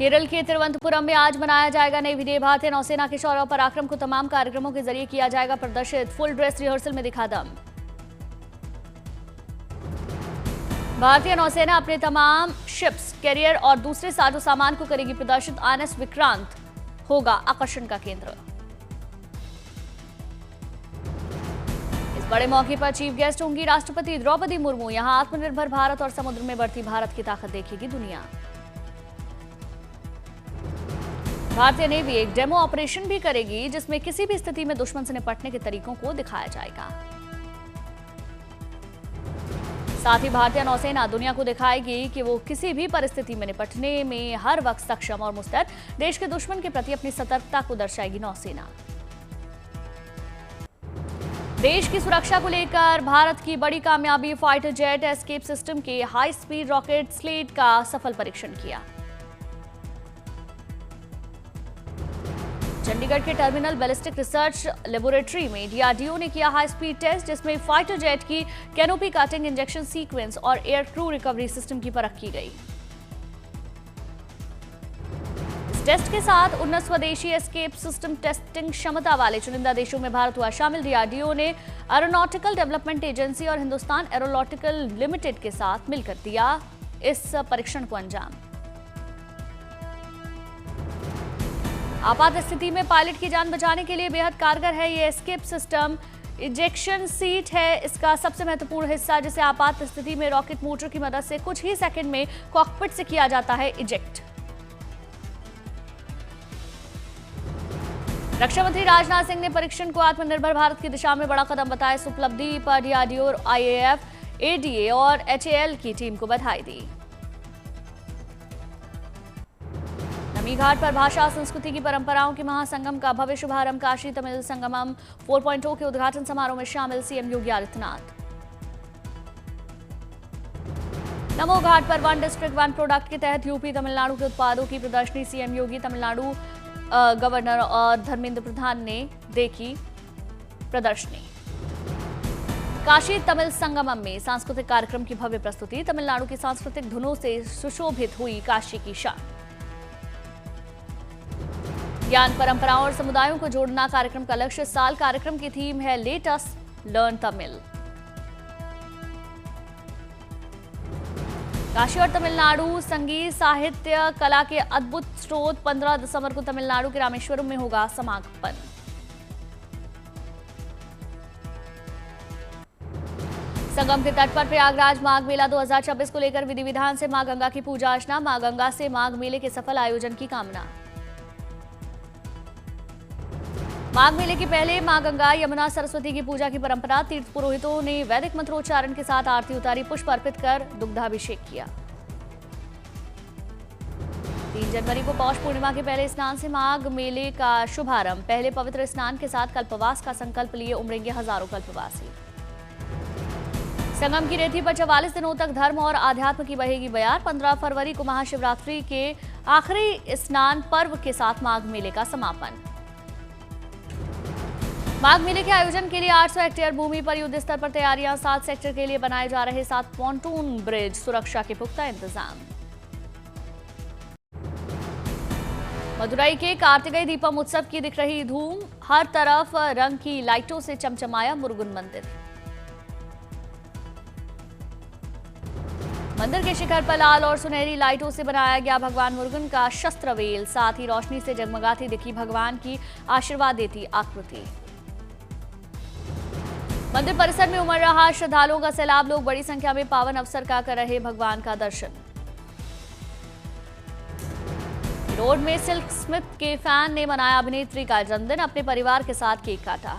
केरल के तिरुवनंतपुरम में आज मनाया जाएगा नई विजय। भारतीय नौसेना के शौर्य और पराक्रम को तमाम कार्यक्रमों के जरिए किया जाएगा प्रदर्शित। फुल ड्रेस रिहर्सल में दिखा दम। भारतीय नौसेना अपने तमाम शिप्स, कैरियर और दूसरे साजो सामान को करेगी प्रदर्शित। आईएनएस विक्रांत होगा आकर्षण का केंद्र। इस बड़े मौके पर चीफ गेस्ट होंगी राष्ट्रपति द्रौपदी मुर्मू। यहां आत्मनिर्भर भारत और समुद्र में बढ़ती भारत की ताकत देखेगी दुनिया। भारतीय नेवी एक डेमो ऑपरेशन भी करेगी जिसमें किसी भी स्थिति में दुश्मन से निपटने के तरीकों को दिखाया जाएगा। साथ ही भारतीय नौसेना दुनिया को दिखाएगी कि वो किसी भी परिस्थिति में निपटने में हर वक्त सक्षम और मुस्तैद। देश के दुश्मन के प्रति अपनी सतर्कता को दर्शाएगी नौसेना। देश की सुरक्षा को लेकर भारत की बड़ी कामयाबी। फाइटर जेट एस्केप सिस्टम के हाई स्पीड रॉकेट स्लेट का सफल परीक्षण किया। चंडीगढ़ के टर्मिनल बैलिस्टिक रिसर्च लेबोरेटरी में डीआरडीओ ने किया हाई स्पीड टेस्ट, जिसमें फाइटर जेट की कैनोपी कटिंग, इंजेक्शन सीक्वेंस और एयर क्रू रिकवरी सिस्टम की परख की गई। इस टेस्ट के साथ उन्नत स्वदेशी एस्केप सिस्टम टेस्टिंग क्षमता वाले चुनिंदा देशों में भारत हुआ शामिल। डीआरडीओ ने एरोनॉटिकल डेवलपमेंट एजेंसी और हिंदुस्तान एरोनॉटिकल लिमिटेड के साथ मिलकर दिया इस परीक्षण को अंजाम। आपात स्थिति में पायलट की जान बचाने के लिए बेहद कारगर है ये एस्केप सिस्टम। इजेक्शन सीट है इसका सबसे महत्वपूर्ण हिस्सा, जिसे आपात स्थिति में रॉकेट मोटर की मदद से कुछ ही सेकंड में कॉकपिट से किया जाता है इजेक्ट। रक्षा मंत्री राजनाथ सिंह ने परीक्षण को आत्मनिर्भर भारत की दिशा में बड़ा कदम बताया। इस उपलब्धि पर डीआरडीओ, आईएएफ, एडीए और एचएएल की टीम को बधाई दी। नमी घाट पर भाषा संस्कृति की परंपराओं के महासंगम का भव्य शुभारंभ। काशी तमिल संगमम 4.0 के उद्घाटन समारोह में शामिल सीएम योगी आदित्यनाथ। नमो घाट पर वन डिस्ट्रिक्ट वन प्रोडक्ट के तहत यूपी तमिलनाडु के उत्पादों की प्रदर्शनी। सीएम योगी, तमिलनाडु गवर्नर और धर्मेंद्र प्रधान ने देखी प्रदर्शनी। काशी तमिल संगमम में सांस्कृतिक कार्यक्रम की भव्य प्रस्तुति। तमिलनाडु की सांस्कृतिक धुनों से सुशोभित हुई काशी की शान। ज्ञान, परंपराओं और समुदायों को जोड़ना कार्यक्रम का लक्ष्य। इस साल कार्यक्रम की थीम है let us learn Tamil. Kashi और तमिलनाडु संगीत, साहित्य, कला के अद्भुत स्रोत। 15 दिसंबर को तमिलनाडु के रामेश्वरम में होगा समापन। संगम के तट पर प्रयागराज माघ मेला 2026 को लेकर विधि विधान से मां गंगा की पूजा अर्चना। मां गंगा से माघ मेले के सफल आयोजन की कामना। माघ मेले के पहले मां गंगा, यमुना, सरस्वती की पूजा की परंपरा। तीर्थ पुरोहितों ने वैदिक मंत्रोच्चारण के साथ आरती उतारी, पुष्प अर्पित कर दुग्धाभिषेक किया। 3 जनवरी को पौष पूर्णिमा के पहले स्नान से माघ मेले का शुभारंभ। पहले पवित्र स्नान के साथ कल्पवास का संकल्प लिए उमड़ेंगे हजारों कल्पवासी। संगम की रेती पर 44 दिनों तक धर्म और आध्यात्म की बहेगी बयार। 15 फरवरी को महाशिवरात्रि के आखिरी स्नान पर्व के साथ माघ मेले का समापन। माघ मेले के आयोजन के लिए 800 हेक्टेयर भूमि पर युद्ध स्तर पर तैयारियां। 7 सेक्टर के लिए बनाए जा रहे 7 पॉन्टून ब्रिज। सुरक्षा के पुख्ता इंतजाम। मदुरई के कार्तिकेय दीपम उत्सव की दिख रही धूम। हर तरफ रंग की लाइटों से चमचमाया मुरुगन मंदिर। मंदिर के शिखर पर लाल और सुनहरी लाइटों से बनाया गया भगवान मुरुगन का शस्त्र वेल। साथ ही रोशनी से जगमगाती दिखी भगवान की आशीर्वाद देती आकृति। मंदिर परिसर में उमड़ रहा श्रद्धालुओं का सैलाब। लोग बड़ी संख्या में पावन अवसर का कर रहे भगवान का दर्शन। रोड में सिल्क स्मिथ के फैन ने मनाया अभिनेत्री का जन्मदिन। अपने परिवार के साथ केक काटा।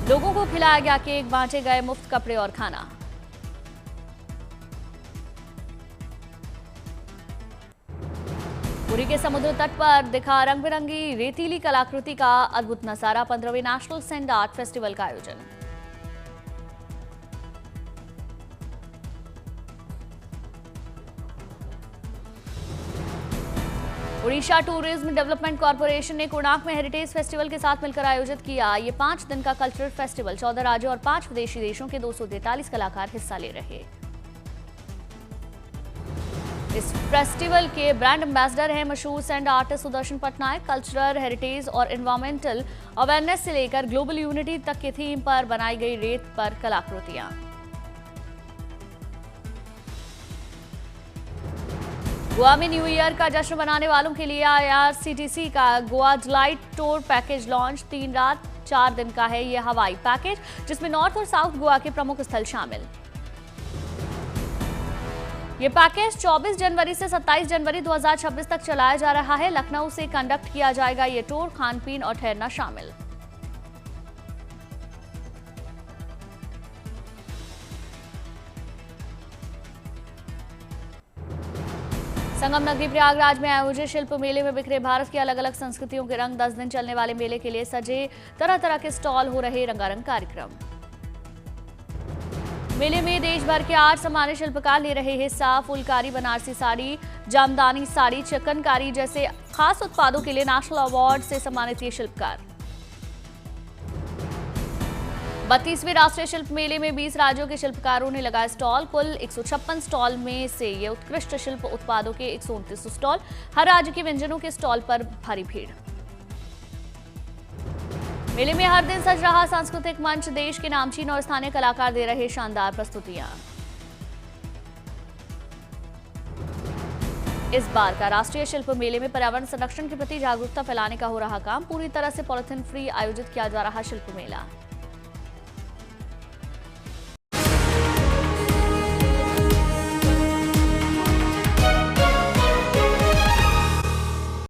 लोगों को खिलाया गया केक, बांटे गए मुफ्त कपड़े और खाना। पुरी के समुद्र तट पर दिखा रंग बिरंगी रेतीली कलाकृति का अद्भुत नजारा। 15वें नेशनल सैंड आर्ट फेस्टिवल का आयोजन। उड़ीसा टूरिज्म डेवलपमेंट कॉर्पोरेशन ने कोणार्क में हेरिटेज फेस्टिवल के साथ मिलकर आयोजित किया। ये 5 दिन का कल्चरल फेस्टिवल 14 राज्यों और 5 विदेशी देशों के 243 कलाकार हिस्सा ले रहे। इस फेस्टिवल के ब्रांड एम्बेसडर हैं मशहूर sand artist Sudarshan Patnaik. Cultural heritage और एनवायरमेंटल अवेयरनेस से लेकर ग्लोबल यूनिटी तक की थीम पर बनाई गई रेत पर कलाकृतियां। गोवा में न्यू ईयर का जश्न मनाने वालों के लिए IRCTC का Goa delight tour package launch. 3 रात 4 दिन का है यह हवाई पैकेज, जिसमें नॉर्थ और साउथ गोवा के प्रमुख स्थल शामिल। ये पैकेज 24 जनवरी से 27 जनवरी 2026 तक चलाया जा रहा है। लखनऊ से कंडक्ट किया जाएगा ये टूर, खान पीन और ठहरना शामिल। संगम नगरी प्रयागराज में आयोजित शिल्प मेले में बिखरे भारत की अलग अलग संस्कृतियों के रंग। 10 दिन चलने वाले मेले के लिए सजे तरह तरह के स्टॉल, हो रहे रंगारंग कार्यक्रम। मेले में देश भर के 8 सम्मानित शिल्पकार ले रहे हिस्सा। फुलकारी, बनारसी साड़ी, जामदानी साड़ी, चिकनकारी जैसे खास उत्पादों के लिए नेशनल अवार्ड से सम्मानित ये शिल्पकार। 32वें राष्ट्रीय शिल्प मेले में 20 राज्यों के शिल्पकारों ने लगाए स्टॉल। कुल 156 स्टॉल में से ये उत्कृष्ट शिल्प उत्पादों के 129 स्टॉल। हर राज्य के व्यंजनों के स्टॉल पर भारी भीड़। मेले में हर दिन सज रहा सांस्कृतिक मंच। देश के नामचीन और स्थानीय कलाकार दे रहे शानदार प्रस्तुतियां। इस बार का राष्ट्रीय शिल्प मेले में पर्यावरण संरक्षण के प्रति जागरूकता फैलाने का हो रहा काम। पूरी तरह से पॉलिथीन फ्री आयोजित किया जा रहा शिल्प मेला।